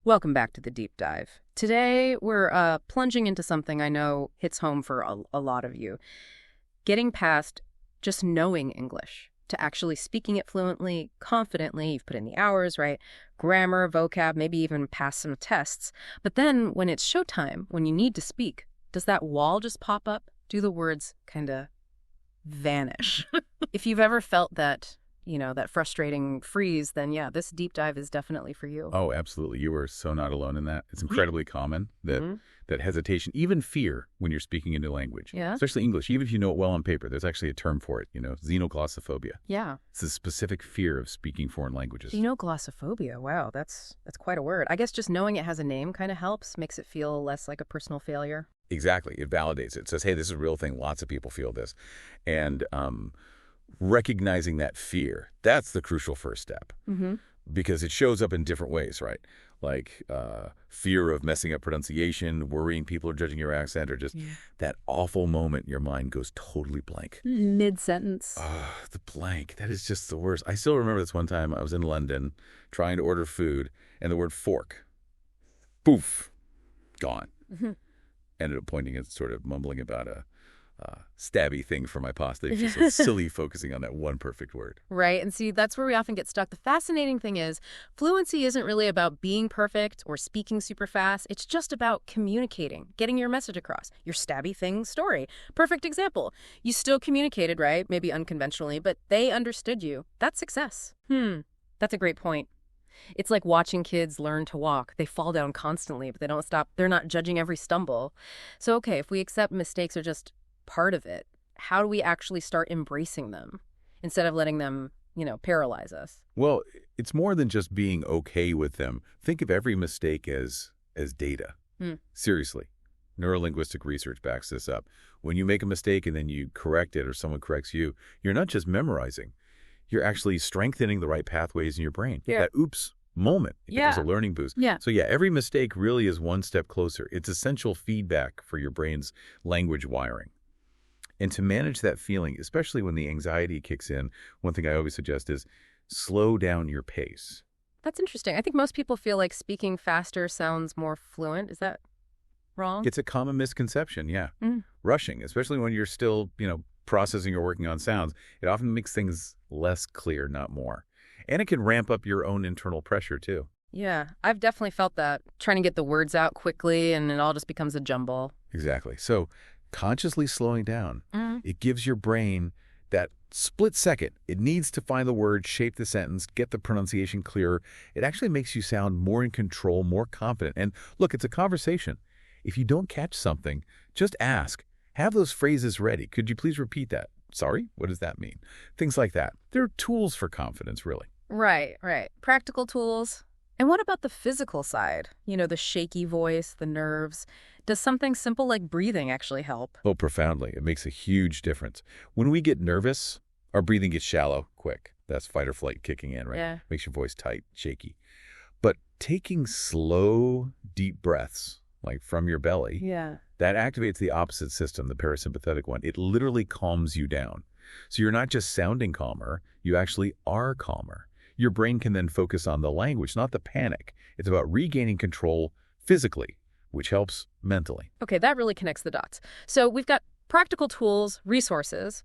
Welcome back to the deep dive. Today, we're plunging into something I know hits home for a lot of you. Getting past just knowing English to actually speaking it fluently, confidently. You've put in the hours, right? Grammar, vocab, maybe even pass some tests. But then when it's showtime, when you need to speak, does that wall just pop up? Do the words kind of vanish? If you've ever felt that, that frustrating freeze, then yeah, this deep dive is definitely for you. Oh, absolutely. You are so not alone in that. It's incredibly common that hesitation, even fear when you're speaking a new language, Yeah. especially English, even if you know it well on paper, there's actually a term for it, xenoglossophobia. Yeah. It's a specific fear of speaking foreign languages. Glossophobia. Wow, that's quite a word. I guess just knowing it has a name kind of helps, makes it feel less like a personal failure. Exactly. It validates it. It says, hey, this is a real thing. Lots of people feel this. And recognizing that fear, that's the crucial first step. Because it shows up in different ways, right? Like fear of messing up pronunciation, worrying people are judging your accent, or just that awful moment your mind goes totally blank. Mid-sentence. The blank. That is just the worst. I still remember this one time I was in London trying to order food, and the word fork, poof, gone. Ended up pointing and sort of mumbling about a stabby thing for my pasta. It's just so silly focusing on that one perfect word. Right, and see, that's where we often get stuck. The fascinating thing is, fluency isn't really about being perfect or speaking super fast. It's just about communicating, getting your message across. Your stabby thing story. Perfect example. You still communicated, right? Maybe unconventionally, but they understood you. That's success. That's a great point. It's like watching kids learn to walk. They fall down constantly, but they don't stop. They're not judging every stumble. So, okay, if we accept mistakes are just part of it, how do we actually start embracing them instead of letting them, paralyze us? Well, it's more than just being okay with them. Think of every mistake as data. Seriously. Neurolinguistic research backs this up. When you make a mistake and then you correct it or someone corrects you, you're not just memorizing. You're actually strengthening the right pathways in your brain. Yeah. That oops moment becomes a learning boost. Yeah. So yeah, every mistake really is one step closer. It's essential feedback for your brain's language wiring. And to manage that feeling, especially when the anxiety kicks in, one thing I always suggest is slow down your pace. That's interesting. I think most people feel like speaking faster sounds more fluent. Is that wrong? It's a common misconception, yeah. Rushing, especially when you're still, processing or working on sounds, it often makes things less clear, not more. And it can ramp up your own internal pressure, too. Yeah, I've definitely felt that. Trying to get the words out quickly, and it all just becomes a jumble. Exactly. So consciously slowing down, it gives your brain that split second. It needs to find the word, shape the sentence, get the pronunciation clearer. It actually makes you sound more in control, more confident. And look, it's a conversation. If you don't catch something, just ask. Have those phrases ready. Could you please repeat that? Sorry, what does that mean? Things like that. They're tools for confidence, really. Right. Practical tools. And what about the physical side? The shaky voice, the nerves. Does something simple like breathing actually help? Oh, profoundly. It makes a huge difference. When we get nervous, our breathing gets shallow, quick. That's fight or flight kicking in, right? Yeah. Makes your voice tight, shaky. But taking slow, deep breaths, like from your belly, that activates the opposite system, the parasympathetic one. It literally calms you down. So you're not just sounding calmer, you actually are calmer. Your brain can then focus on the language, not the panic. It's about regaining control physically, which helps mentally. Okay, that really connects the dots. So we've got practical tools, resources,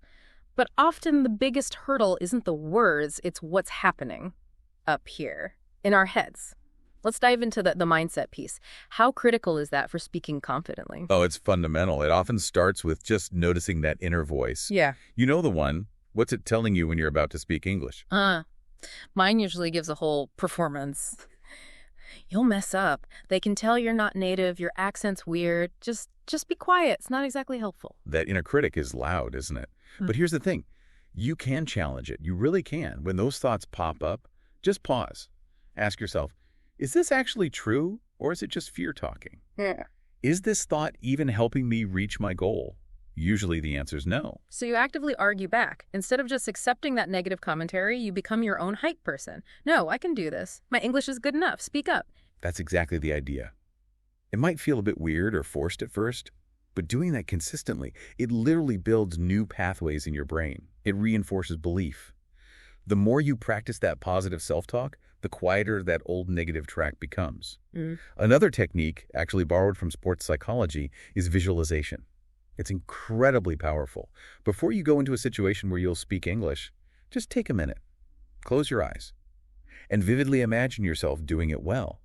but often the biggest hurdle isn't the words, it's what's happening up here in our heads. Let's dive into the mindset piece. How critical is that for speaking confidently? Oh, it's fundamental. It often starts with just noticing that inner voice. Yeah. You know the one. What's it telling you when you're about to speak English? Mine usually gives a whole performance. You'll mess up. They can tell you're not native, your accent's weird. Just be quiet. It's not exactly helpful. That inner critic is loud, isn't it? But here's the thing. You can challenge it. You really can. When those thoughts pop up, just pause. Ask yourself, is this actually true, or is it just fear talking? Yeah. Is this thought even helping me reach my goal? Usually the answer is no. So you actively argue back. Instead of just accepting that negative commentary, you become your own hype person. No, I can do this. My English is good enough. Speak up. That's exactly the idea. It might feel a bit weird or forced at first, but doing that consistently, it literally builds new pathways in your brain. It reinforces belief. The more you practice that positive self-talk, the quieter that old negative track becomes. Mm. Another technique, actually borrowed from sports psychology, is visualization. It's incredibly powerful. Before you go into a situation where you'll speak English, just take a minute, close your eyes, and vividly imagine yourself doing it well.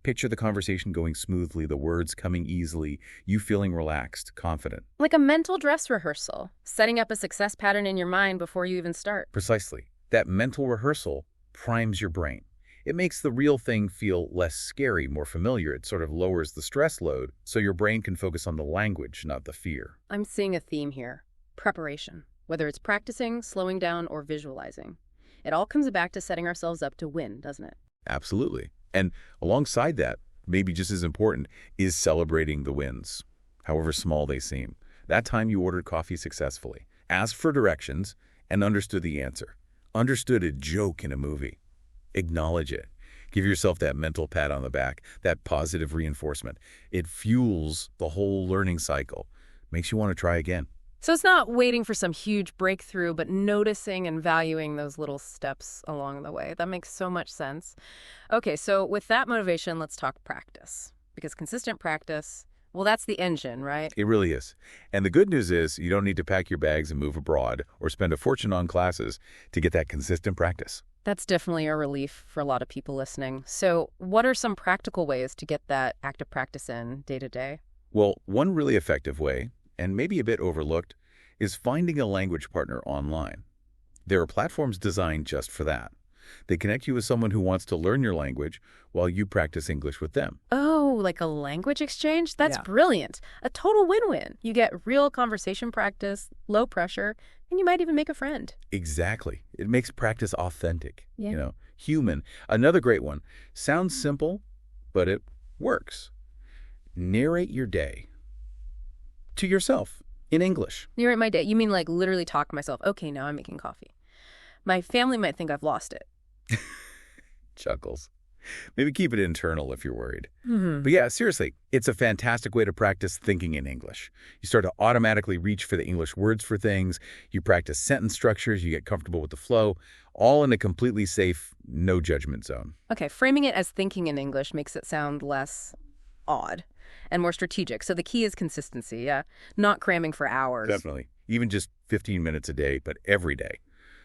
Picture the conversation going smoothly, the words coming easily, you feeling relaxed, confident. Like a mental dress rehearsal, setting up a success pattern in your mind before you even start. Precisely. That mental rehearsal primes your brain. It makes the real thing feel less scary, more familiar. It sort of lowers the stress load so your brain can focus on the language, not the fear. I'm seeing a theme here. Preparation. Whether it's practicing, slowing down, or visualizing. It all comes back to setting ourselves up to win, doesn't it? Absolutely. And alongside that, maybe just as important, is celebrating the wins, however small they seem. That time you ordered coffee successfully, asked for directions, and understood the answer. Understood a joke in a movie. Acknowledge it. Give yourself that mental pat on the back, that positive reinforcement. It fuels the whole learning cycle. Makes you want to try again. So it's not waiting for some huge breakthrough, but noticing and valuing those little steps along the way. That makes so much sense. Okay, so with that motivation, let's talk practice. Because consistent practice, well, that's the engine, right? It really is. And the good news is you don't need to pack your bags and move abroad or spend a fortune on classes to get that consistent practice. That's definitely a relief for a lot of people listening. So what are some practical ways to get that active practice in day to day? Well, one really effective way, and maybe a bit overlooked, is finding a language partner online. There are platforms designed just for that. They connect you with someone who wants to learn your language while you practice English with them. Oh, like a language exchange? That's Yeah. brilliant. A total win-win. You get real conversation practice, low pressure, and you might even make a friend. Exactly. It makes practice authentic, Yeah. human. Another great one. Sounds simple, but it works. Narrate your day to yourself in English. Narrate my day. You mean like literally talk to myself, okay, now I'm making coffee. My family might think I've lost it. Chuckles. Maybe keep it internal if you're worried. Mm-hmm. But yeah, seriously, it's a fantastic way to practice thinking in English. You start to automatically reach for the English words for things. You practice sentence structures. You get comfortable with the flow, all in a completely safe, no judgment zone. Okay, framing it as thinking in English makes it sound less odd and more strategic. So the key is consistency, yeah? Not cramming for hours. Definitely. Even just 15 minutes a day, but every day.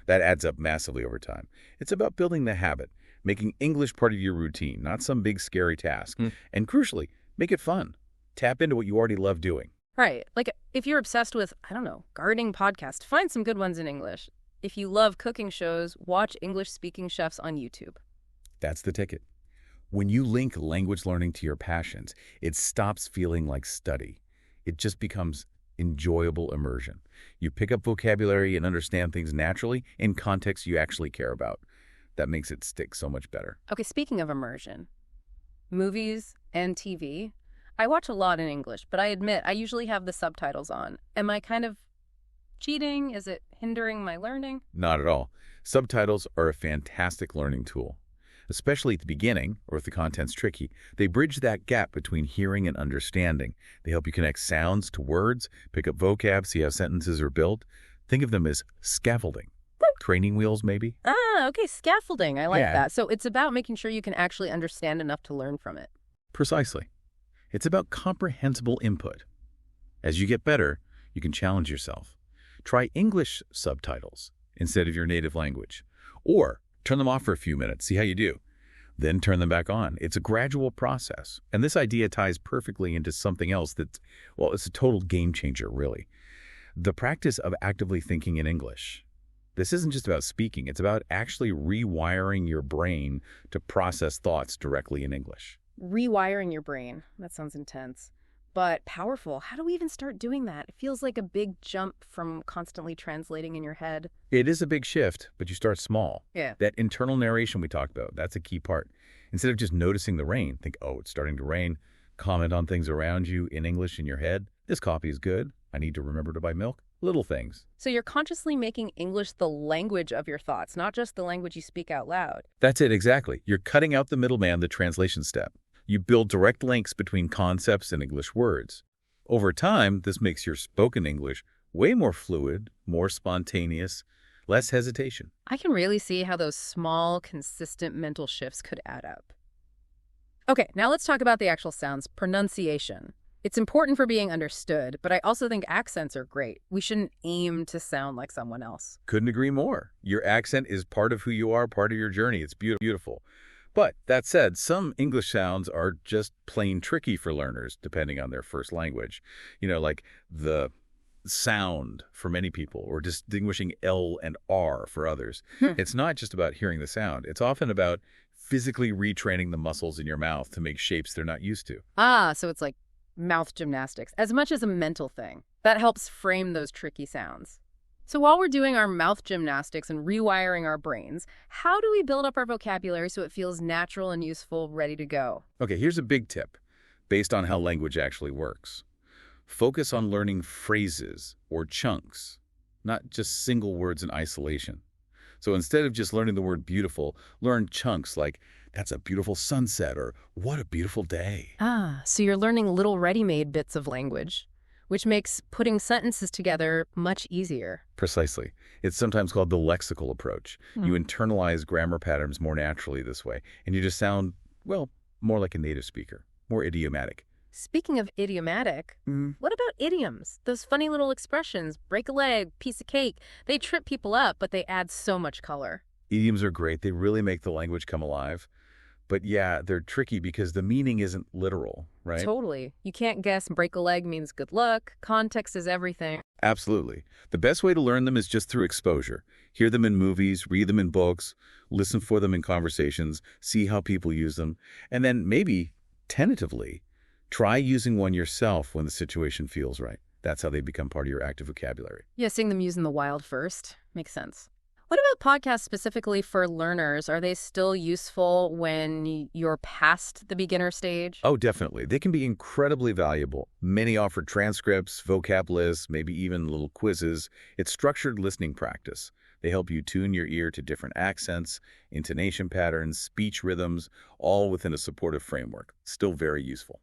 That adds up massively over time. It's about building the habit, making English part of your routine, not some big scary task. And crucially, make it fun. Tap into what you already love doing. Right. Like if you're obsessed with, I don't know, gardening podcasts, find some good ones in English. If you love cooking shows, watch English-speaking chefs on YouTube. That's the ticket. When you link language learning to your passions, it stops feeling like study. It just becomes enjoyable immersion. You pick up vocabulary and understand things naturally in contexts you actually care about. That makes it stick so much better. Okay, speaking of immersion, movies and TV, I watch a lot in English, but I admit I usually have the subtitles on. Am I kind of cheating? Is it hindering my learning? Not at all. Subtitles are a fantastic learning tool. Especially at the beginning, or if the content's tricky, they bridge that gap between hearing and understanding. They help you connect sounds to words, pick up vocab, see how sentences are built. Think of them as scaffolding. Training wheels, maybe? Ah, okay, scaffolding. I like Yeah. that. So it's about making sure you can actually understand enough to learn from it. Precisely. It's about comprehensible input. As you get better, you can challenge yourself. Try English subtitles instead of your native language. Or turn them off for a few minutes, see how you do. Then turn them back on. It's a gradual process. And this idea ties perfectly into something else that's, well, it's a total game changer, really. The practice of actively thinking in English. This isn't just about speaking. It's about actually rewiring your brain to process thoughts directly in English. Rewiring your brain. That sounds intense. But powerful. How do we even start doing that? It feels like a big jump from constantly translating in your head. It is a big shift, but you start small. Yeah. That internal narration we talked about, that's a key part. Instead of just noticing the rain, think, oh, it's starting to rain. Comment on things around you in English in your head. This coffee is good. I need to remember to buy milk. Little things. So you're consciously making English the language of your thoughts, not just the language you speak out loud. That's it, exactly. You're cutting out the middleman, the translation step. You build direct links between concepts and English words. Over time, this makes your spoken English way more fluid, more spontaneous, less hesitation. I can really see how those small, consistent mental shifts could add up. Okay, now let's talk about the actual sounds. Pronunciation. It's important for being understood, but I also think accents are great. We shouldn't aim to sound like someone else. Couldn't agree more. Your accent is part of who you are, part of your journey. It's beautiful. But that said, some English sounds are just plain tricky for learners, depending on their first language. Like the sound for many people, or distinguishing L and R for others. It's not just about hearing the sound. It's often about physically retraining the muscles in your mouth to make shapes they're not used to. So it's like mouth gymnastics, as much as a mental thing. That helps frame those tricky sounds. So while we're doing our mouth gymnastics and rewiring our brains, how do we build up our vocabulary so it feels natural and useful, ready to go? Okay, here's a big tip based on how language actually works. Focus on learning phrases or chunks, not just single words in isolation. So instead of just learning the word beautiful, learn chunks like, that's a beautiful sunset, or what a beautiful day. So you're learning little ready-made bits of language, which makes putting sentences together much easier. Precisely. It's sometimes called the lexical approach. You internalize grammar patterns more naturally this way, and you just sound, well, more like a native speaker, more idiomatic. Speaking of idiomatic, what about idioms? Those funny little expressions, break a leg, piece of cake. They trip people up, but they add so much color. Idioms are great. They really make the language come alive. But yeah, they're tricky because the meaning isn't literal, right? Totally. You can't guess break a leg means good luck. Context is everything. Absolutely. The best way to learn them is just through exposure. Hear them in movies, read them in books, listen for them in conversations, see how people use them, and then maybe, tentatively, try using one yourself when the situation feels right. That's how they become part of your active vocabulary. Yeah, seeing them used in the wild first. Makes sense. What about podcasts specifically for learners? Are they still useful when you're past the beginner stage? Oh, definitely. They can be incredibly valuable. Many offer transcripts, vocab lists, maybe even little quizzes. It's structured listening practice. They help you tune your ear to different accents, intonation patterns, speech rhythms, all within a supportive framework. Still very useful.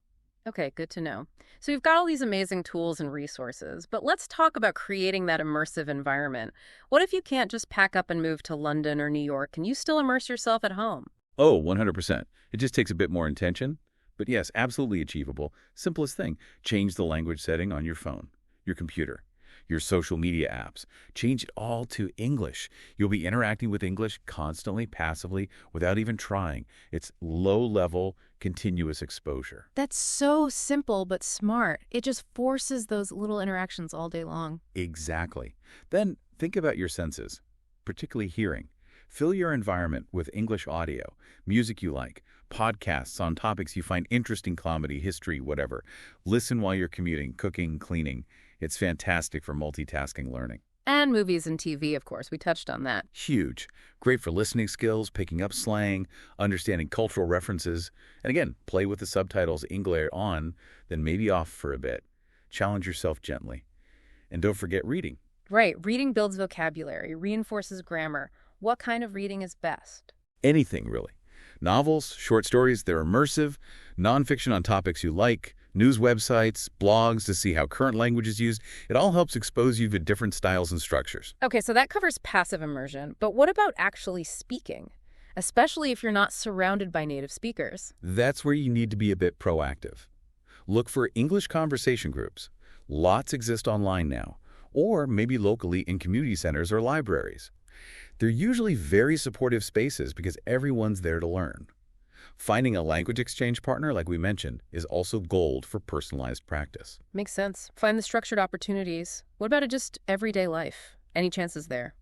Okay, good to know. So we've got all these amazing tools and resources, but let's talk about creating that immersive environment. What if you can't just pack up and move to London or New York? Can you still immerse yourself at home? Oh, 100%. It just takes a bit more intention. But yes, absolutely achievable. Simplest thing, change the language setting on your phone, your computer, your social media apps. Change it all to English. You'll be interacting with English constantly, passively, without even trying. It's low-level, continuous exposure. That's so simple but smart. It just forces those little interactions all day long. Exactly. Then think about your senses, particularly hearing. Fill your environment with English audio, music you like, podcasts on topics you find interesting, comedy, history, whatever. Listen while you're commuting, cooking, cleaning. It's fantastic for multitasking learning. And movies and TV, of course. We touched on that. Huge. Great for listening skills, picking up slang, understanding cultural references. And again, play with the subtitles English on, then maybe off for a bit. Challenge yourself gently. And don't forget reading. Right. Reading builds vocabulary, reinforces grammar. What kind of reading is best? Anything, really. Novels, short stories, they're immersive. Nonfiction on topics you like. News websites, blogs to see how current language is used. It all helps expose you to different styles and structures. Okay, so that covers passive immersion. But what about actually speaking? Especially if you're not surrounded by native speakers. That's where you need to be a bit proactive. Look for English conversation groups. Lots exist online now, or maybe locally in community centers or libraries. They're usually very supportive spaces because everyone's there to learn. Finding a language exchange partner, like we mentioned, is also gold for personalized practice. Makes sense. Find the structured opportunities. What about just everyday life? Any chances there?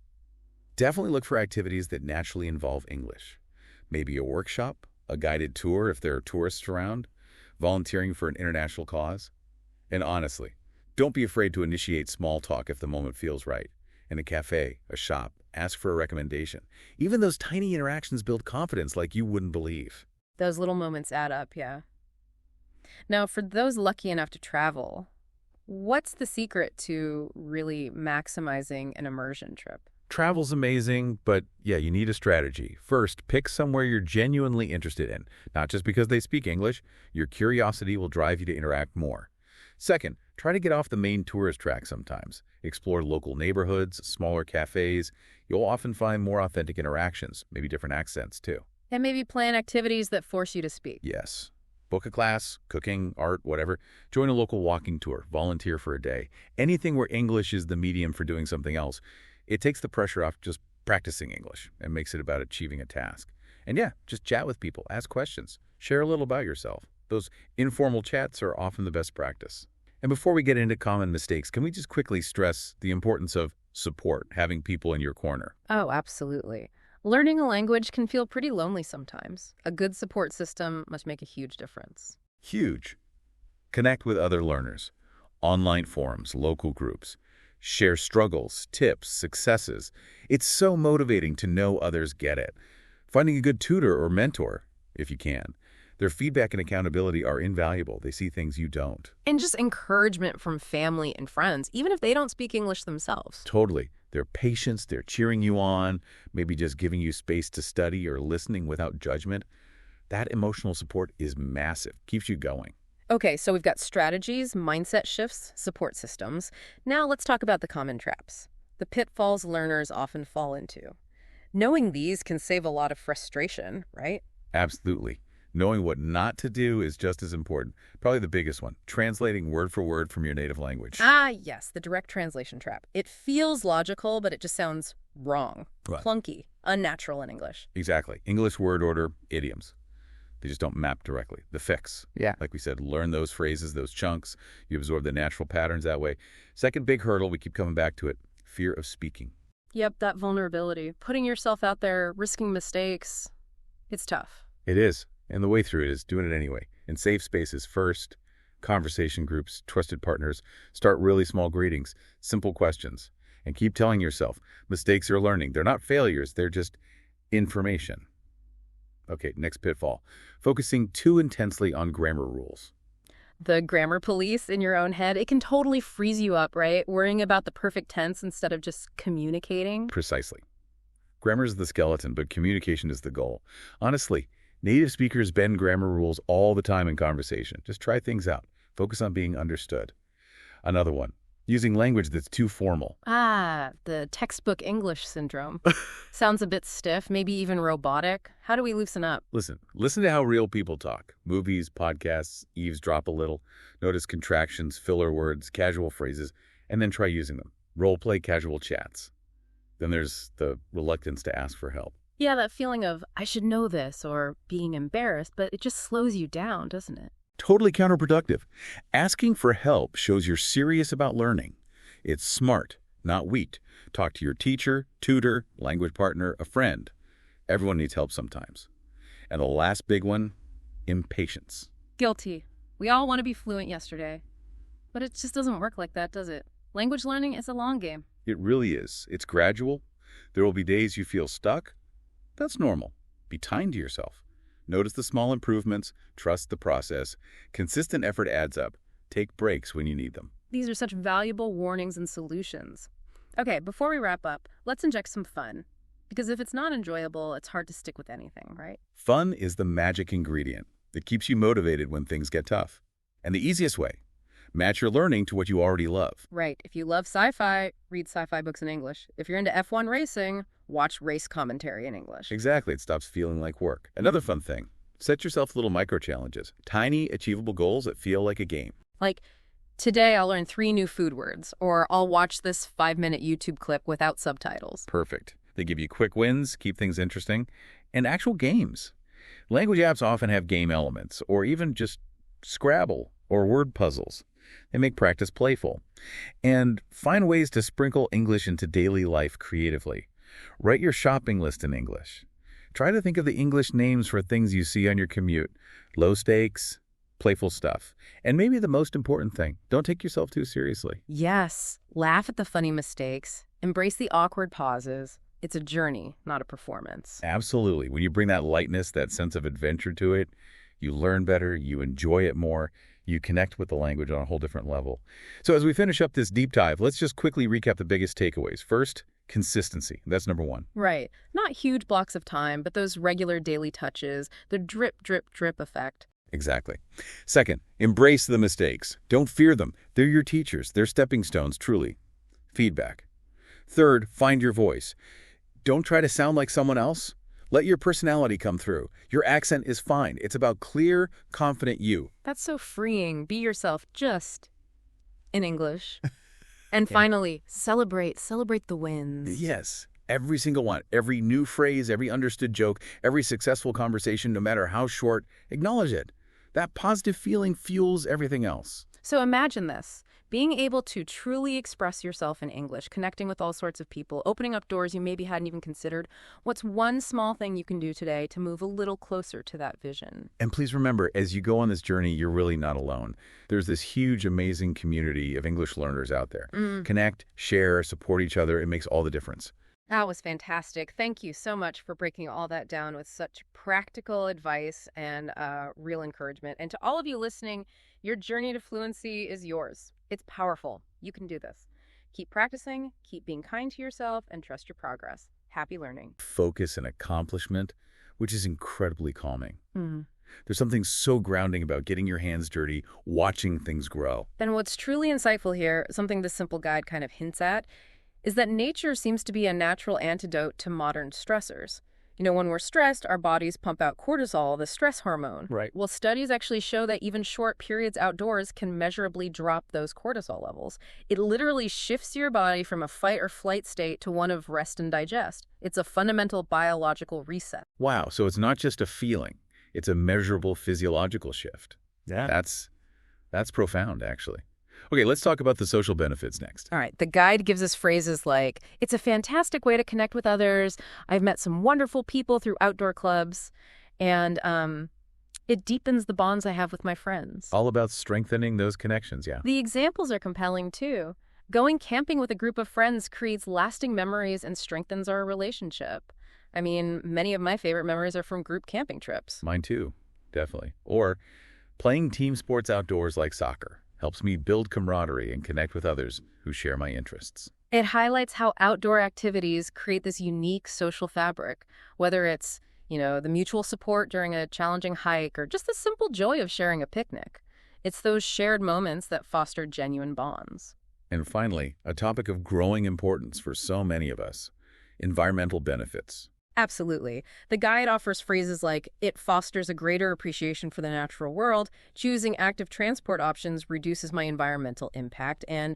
Definitely look for activities that naturally involve English. Maybe a workshop, a guided tour if there are tourists around, volunteering for an international cause. And honestly, don't be afraid to initiate small talk if the moment feels right. In a cafe, a shop, ask for a recommendation. Even those tiny interactions build confidence like you wouldn't believe. Those little moments add up, yeah. Now, for those lucky enough to travel, what's the secret to really maximizing an immersion trip? Travel's amazing, but yeah, you need a strategy. First, pick somewhere you're genuinely interested in, not just because they speak English. Your curiosity will drive you to interact more. Second, try to get off the main tourist track sometimes. Explore local neighborhoods, smaller cafes. You'll often find more authentic interactions, maybe different accents too. And maybe plan activities that force you to speak. Yes. Book a class, cooking, art, whatever. Join a local walking tour. Volunteer for a day. Anything where English is the medium for doing something else. It takes the pressure off just practicing English and makes it about achieving a task. And yeah, just chat with people, ask questions, share a little about yourself. Those informal chats are often the best practice. And before we get into common mistakes, can we just quickly stress the importance of support, having people in your corner? Oh, absolutely. Learning a language can feel pretty lonely sometimes. A good support system must make a huge difference. Huge. Connect with other learners. Online forums, local groups. Share struggles, tips, successes. It's so motivating to know others get it. Finding a good tutor or mentor, if you can. Their feedback and accountability are invaluable. They see things you don't. And just encouragement from family and friends, even if they don't speak English themselves. Totally. Their patience, they're cheering you on, maybe just giving you space to study or listening without judgment. That emotional support is massive. Keeps you going. Okay, so we've got strategies, mindset shifts, support systems. Now let's talk about the common traps, the pitfalls learners often fall into. Knowing these can save a lot of frustration, right? Absolutely. Knowing what not to do is just as important. Probably the biggest one, translating word for word from your native language. Ah, yes, the direct translation trap. It feels logical, but it just sounds wrong, Right. clunky, unnatural in English. Exactly. English word order, idioms. They just don't map directly. The fix. Yeah. Like we said, learn those phrases, those chunks. You absorb the natural patterns that way. Second big hurdle, we keep coming back to it, fear of speaking. Yep, that vulnerability. Putting yourself out there, risking mistakes. It's tough. It is. And the way through it is doing it anyway. In safe spaces first, conversation groups, trusted partners. Start really small greetings, simple questions. And keep telling yourself, mistakes are learning. They're not failures. They're just information. Okay, next pitfall. Focusing too intensely on grammar rules. The grammar police in your own head, it can totally freeze you up, right? Worrying about the perfect tense instead of just communicating. Precisely. Grammar is the skeleton, but communication is the goal. Honestly, native speakers bend grammar rules all the time in conversation. Just try things out. Focus on being understood. Another one, using language that's too formal. Ah, the textbook English syndrome. Sounds a bit stiff, maybe even robotic. How do we loosen up? Listen to how real people talk. Movies, podcasts, eavesdrop a little. Notice contractions, filler words, casual phrases, and then try using them. Role-play casual chats. Then there's the reluctance to ask for help. Yeah, that feeling of, I should know this, or being embarrassed, but it just slows you down, doesn't it? Totally counterproductive. Asking for help shows you're serious about learning. It's smart, not weak. Talk to your teacher, tutor, language partner, a friend. Everyone needs help sometimes. And the last big one, impatience. Guilty. We all want to be fluent yesterday. But it just doesn't work like that, does it? Language learning is a long game. It really is. It's gradual. There will be days you feel stuck. That's normal. Be kind to yourself. Notice the small improvements. Trust the process. Consistent effort adds up. Take breaks when you need them. These are such valuable warnings and solutions. Okay, before we wrap up, let's inject some fun. Because if it's not enjoyable, it's hard to stick with anything, right? Fun is the magic ingredient that keeps you motivated when things get tough. And the easiest way, match your learning to what you already love. Right. If you love sci-fi, read sci-fi books in English. If you're into F1 racing, watch race commentary in English. Exactly. It stops feeling like work. Another fun thing, set yourself little micro-challenges, tiny, achievable goals that feel like a game. Like, today I'll learn 3 new food words, or I'll watch this 5-minute YouTube clip without subtitles. Perfect. They give you quick wins, keep things interesting, and actual games. Language apps often have game elements, or even just Scrabble or word puzzles. They make practice playful. And find ways to sprinkle English into daily life creatively. Write your shopping list in English. Try to think of the English names for things you see on your commute. Low stakes, playful stuff. And maybe the most important thing, don't take yourself too seriously. Yes. Laugh at the funny mistakes. Embrace the awkward pauses. It's a journey, not a performance. Absolutely. When you bring that lightness, that sense of adventure to it, you learn better, you enjoy it more, you connect with the language on a whole different level. So as we finish up this deep dive, let's just quickly recap the biggest takeaways. First, consistency. That's number one. Right. Not huge blocks of time, but those regular daily touches, the drip, drip, drip effect. Exactly. Second, embrace the mistakes. Don't fear them. They're your teachers. They're stepping stones, truly. Feedback. Third, find your voice. Don't try to sound like someone else. Let your personality come through. Your accent is fine. It's about clear, confident you. That's so freeing. Be yourself, just in English. And Yeah. finally, celebrate the wins. Yes, every single one. Every new phrase, every understood joke, every successful conversation, no matter how short, acknowledge it. That positive feeling fuels everything else. So imagine this, being able to truly express yourself in English, connecting with all sorts of people, opening up doors you maybe hadn't even considered. What's one small thing you can do today to move a little closer to that vision? And please remember, as you go on this journey, you're really not alone. There's this huge, amazing community of English learners out there. Connect, share, support each other. It makes all the difference. That was fantastic. Thank you so much for breaking all that down with such practical advice and real encouragement. And to all of you listening, your journey to fluency is yours. It's powerful. You can do this. Keep practicing, keep being kind to yourself, and trust your progress. Happy learning. Focus and accomplishment, which is incredibly calming. Mm-hmm. There's something so grounding about getting your hands dirty, watching things grow. Then what's truly insightful here, something this simple guide kind of hints at, is that nature seems to be a natural antidote to modern stressors. You know, when we're stressed, our bodies pump out cortisol, the stress hormone. Right. Well, studies actually show that even short periods outdoors can measurably drop those cortisol levels. It literally shifts your body from a fight or flight state to one of rest and digest. It's a fundamental biological reset. Wow, so it's not just a feeling. It's a measurable physiological shift. Yeah. That's profound, actually. Okay, let's talk about the social benefits next. All right, the guide gives us phrases like, it's a fantastic way to connect with others, I've met some wonderful people through outdoor clubs, and it deepens the bonds I have with my friends. All about strengthening those connections, yeah. The examples are compelling, too. Going camping with a group of friends creates lasting memories and strengthens our relationship. I mean, many of my favorite memories are from group camping trips. Mine too, definitely. Or playing team sports outdoors like soccer helps me build camaraderie and connect with others who share my interests. It highlights how outdoor activities create this unique social fabric, whether it's, the mutual support during a challenging hike or just the simple joy of sharing a picnic. It's those shared moments that foster genuine bonds. And finally, a topic of growing importance for so many of us, environmental benefits. Absolutely. The guide offers phrases like, it fosters a greater appreciation for the natural world, choosing active transport options reduces my environmental impact, and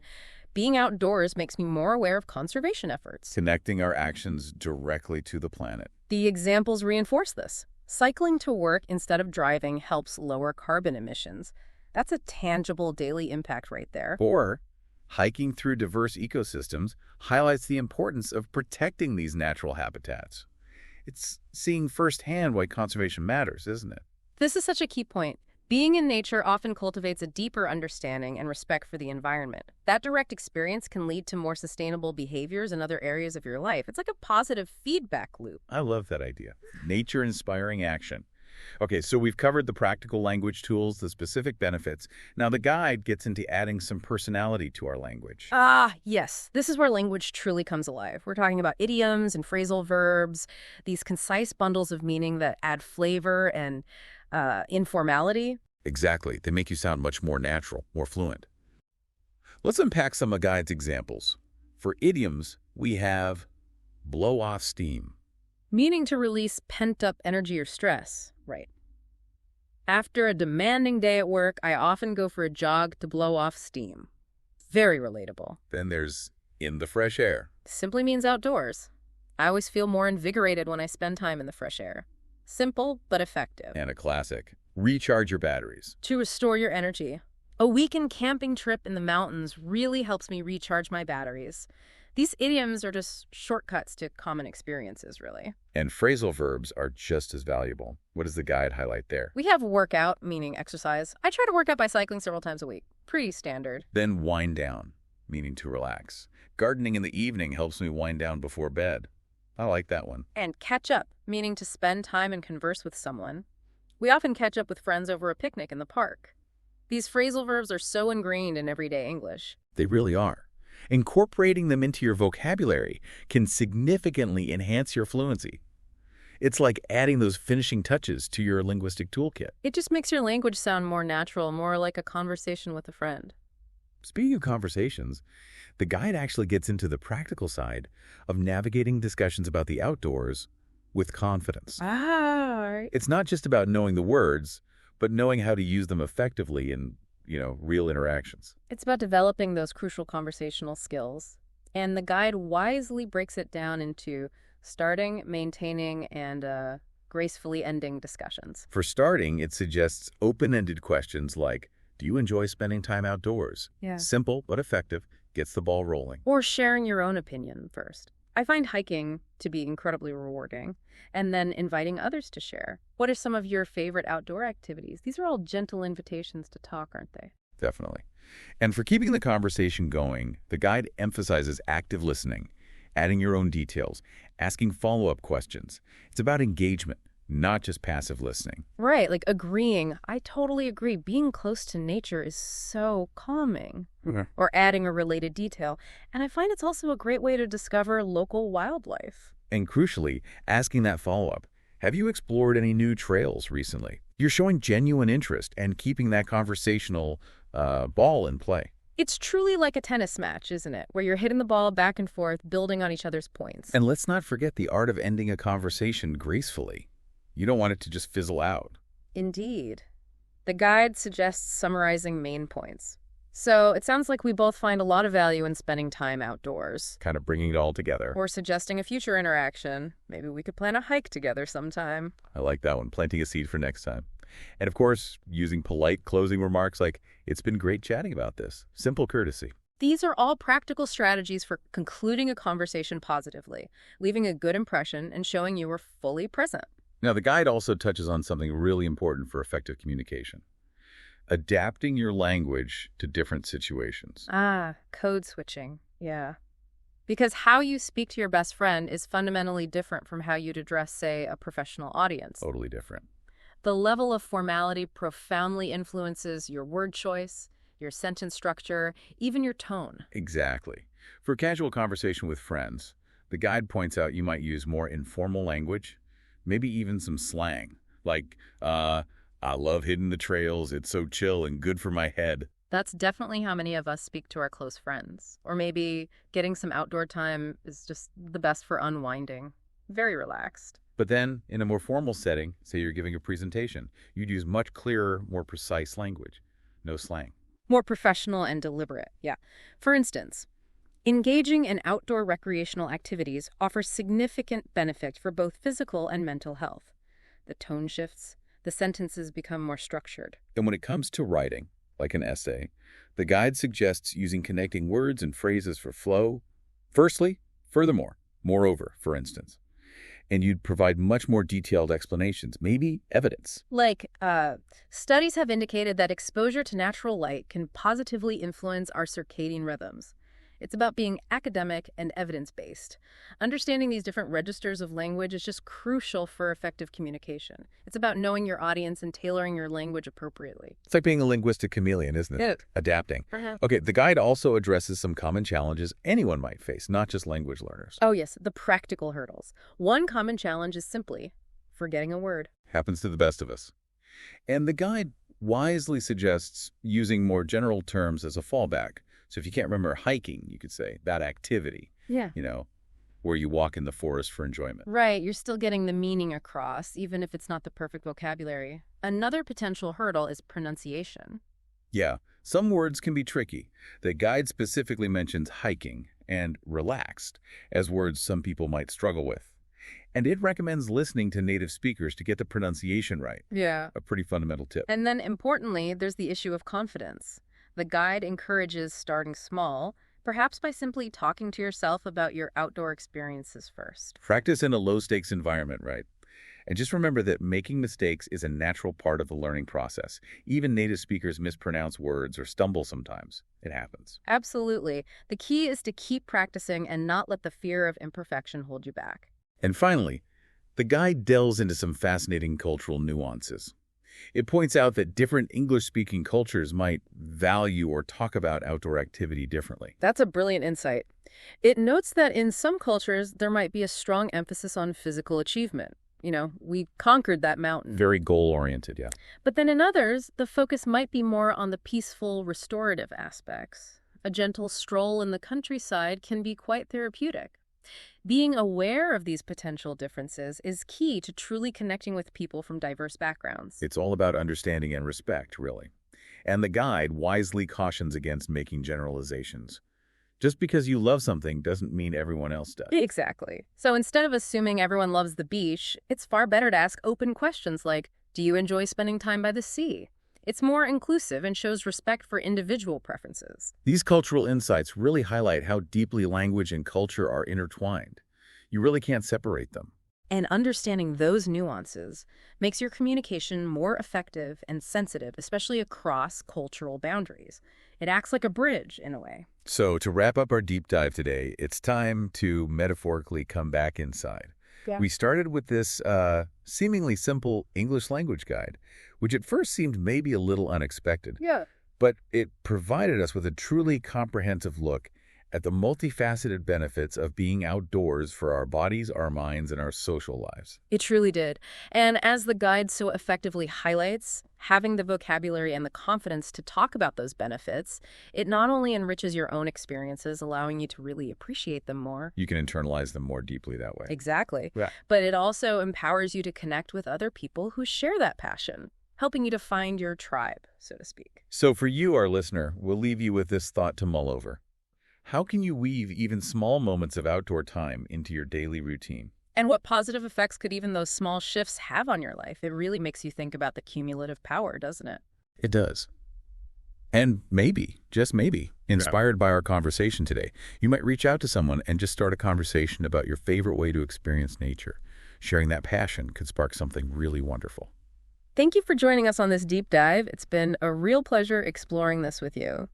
being outdoors makes me more aware of conservation efforts. Connecting our actions directly to the planet. The examples reinforce this. Cycling to work instead of driving helps lower carbon emissions. That's a tangible daily impact right there. Or hiking through diverse ecosystems highlights the importance of protecting these natural habitats. It's seeing firsthand why conservation matters, isn't it? This is such a key point. Being in nature often cultivates a deeper understanding and respect for the environment. That direct experience can lead to more sustainable behaviors in other areas of your life. It's like a positive feedback loop. I love that idea. Nature-inspiring action. Okay, so we've covered the practical language tools, the specific benefits. Now the guide gets into adding some personality to our language. Ah, yes. This is where language truly comes alive. We're talking about idioms and phrasal verbs, these concise bundles of meaning that add flavor and informality. Exactly. They make you sound much more natural, more fluent. Let's unpack some of guide's examples. For idioms, we have blow off steam. Meaning to release pent-up energy or stress. Right. After a demanding day at work, I often go for a jog to blow off steam. Very relatable. Then there's in the fresh air. Simply means outdoors. I always feel more invigorated when I spend time in the fresh air. Simple, but effective. And a classic, recharge your batteries. To restore your energy. A weekend camping trip in the mountains really helps me recharge my batteries. These idioms are just shortcuts to common experiences, really. And phrasal verbs are just as valuable. What does the guide highlight there? We have workout, meaning exercise. I try to work out by cycling several times a week. Pretty standard. Then wind down, meaning to relax. Gardening in the evening helps me wind down before bed. I like that one. And catch up, meaning to spend time and converse with someone. We often catch up with friends over a picnic in the park. These phrasal verbs are so ingrained in everyday English. They really are. Incorporating them into your vocabulary can significantly enhance your fluency. It's like adding those finishing touches to your linguistic toolkit. It just makes your language sound more natural, more like a conversation with a friend. Speaking of conversations, the guide actually gets into the practical side of navigating discussions about the outdoors with confidence. Ah, all right. It's not just about knowing the words, but knowing how to use them effectively in, real interactions. It's about developing those crucial conversational skills. And the guide wisely breaks it down into starting, maintaining, and gracefully ending discussions. For starting, it suggests open-ended questions like, do you enjoy spending time outdoors? Yeah. Simple but effective, gets the ball rolling. Or sharing your own opinion first. I find hiking to be incredibly rewarding, and then inviting others to share. What are some of your favorite outdoor activities? These are all gentle invitations to talk, aren't they? Definitely. And for keeping the conversation going, the guide emphasizes active listening, adding your own details, asking follow-up questions. It's about engagement, not just passive listening. Right, like agreeing. I totally agree. Being close to nature is so calming. Or adding a related detail. And I find it's also a great way to discover local wildlife. And crucially, asking that follow-up, have you explored any new trails recently? You're showing genuine interest and keeping that conversational ball in play. It's truly like a tennis match, isn't it? Where you're hitting the ball back and forth, building on each other's points. And let's not forget the art of ending a conversation gracefully. You don't want it to just fizzle out. Indeed. The guide suggests summarizing main points. So it sounds like we both find a lot of value in spending time outdoors. Kind of bringing it all together. Or suggesting a future interaction. Maybe we could plan a hike together sometime. I like that one, planting a seed for next time. And of course, using polite closing remarks like, it's been great chatting about this. Simple courtesy. These are all practical strategies for concluding a conversation positively, leaving a good impression and showing you were fully present. Now, the guide also touches on something really important for effective communication. Adapting your language to different situations. Ah, code switching. Yeah. Because how you speak to your best friend is fundamentally different from how you'd address, say, a professional audience. Totally different. The level of formality profoundly influences your word choice, your sentence structure, even your tone. Exactly. For casual conversation with friends, the guide points out you might use more informal language, maybe even some slang, like, I love hitting the trails, it's so chill and good for my head. That's definitely how many of us speak to our close friends. Or maybe getting some outdoor time is just the best for unwinding. Very relaxed. But then, in a more formal setting, say you're giving a presentation, you'd use much clearer, more precise language. No slang. More professional and deliberate, yeah. For instance, engaging in outdoor recreational activities offers significant benefit for both physical and mental health. The tone shifts, the sentences become more structured. And when it comes to writing, like an essay, the guide suggests using connecting words and phrases for flow. Firstly, furthermore, moreover, for instance. And you'd provide much more detailed explanations, maybe evidence. Like, studies have indicated that exposure to natural light can positively influence our circadian rhythms. It's about being academic and evidence-based. Understanding these different registers of language is just crucial for effective communication. It's about knowing your audience and tailoring your language appropriately. It's like being a linguistic chameleon, isn't it? Yeah. Adapting. Okay, the guide also addresses some common challenges anyone might face, not just language learners. Oh yes, the practical hurdles. One common challenge is simply forgetting a word. Happens to the best of us. And the guide wisely suggests using more general terms as a fallback. So if you can't remember hiking, you could say that activity, Yeah. Where you walk in the forest for enjoyment. Right, you're still getting the meaning across, even if it's not the perfect vocabulary. Another potential hurdle is pronunciation. Yeah, some words can be tricky. The guide specifically mentions hiking and relaxed as words some people might struggle with. And it recommends listening to native speakers to get the pronunciation right. Yeah. A pretty fundamental tip. And then importantly, there's the issue of confidence. The guide encourages starting small, perhaps by simply talking to yourself about your outdoor experiences first. Practice in a low-stakes environment, right? And just remember that making mistakes is a natural part of the learning process. Even native speakers mispronounce words or stumble sometimes. It happens. Absolutely. The key is to keep practicing and not let the fear of imperfection hold you back. And finally, the guide delves into some fascinating cultural nuances. It points out that different English-speaking cultures might value or talk about outdoor activity differently. That's a brilliant insight. It notes that in some cultures, there might be a strong emphasis on physical achievement, we conquered that mountain. Very goal-oriented, yeah. But then in others, the focus might be more on the peaceful, restorative aspects. A gentle stroll in the countryside can be quite therapeutic. Being aware of these potential differences is key to truly connecting with people from diverse backgrounds. It's all about understanding and respect, really. And the guide wisely cautions against making generalizations. Just because you love something doesn't mean everyone else does. Exactly. So instead of assuming everyone loves the beach, it's far better to ask open questions like, do you enjoy spending time by the sea? It's more inclusive and shows respect for individual preferences. These cultural insights really highlight how deeply language and culture are intertwined. You really can't separate them. And understanding those nuances makes your communication more effective and sensitive, especially across cultural boundaries. It acts like a bridge, in a way. So to wrap up our deep dive today, it's time to metaphorically come back inside. Yeah. We started with this seemingly simple English language guide, which at first seemed maybe a little unexpected. Yeah. But it provided us with a truly comprehensive look at the multifaceted benefits of being outdoors for our bodies, our minds, and our social lives. It truly did. And as the guide so effectively highlights, having the vocabulary and the confidence to talk about those benefits, it not only enriches your own experiences, allowing you to really appreciate them more. You can internalize them more deeply that way. Exactly. Yeah. But it also empowers you to connect with other people who share that passion, helping you to find your tribe, so to speak. So for you, our listener, we'll leave you with this thought to mull over. How can you weave even small moments of outdoor time into your daily routine? And what positive effects could even those small shifts have on your life? It really makes you think about the cumulative power, doesn't it? It does. And maybe, just maybe, inspired by our conversation today, you might reach out to someone and just start a conversation about your favorite way to experience nature. Sharing that passion could spark something really wonderful. Thank you for joining us on this deep dive. It's been a real pleasure exploring this with you.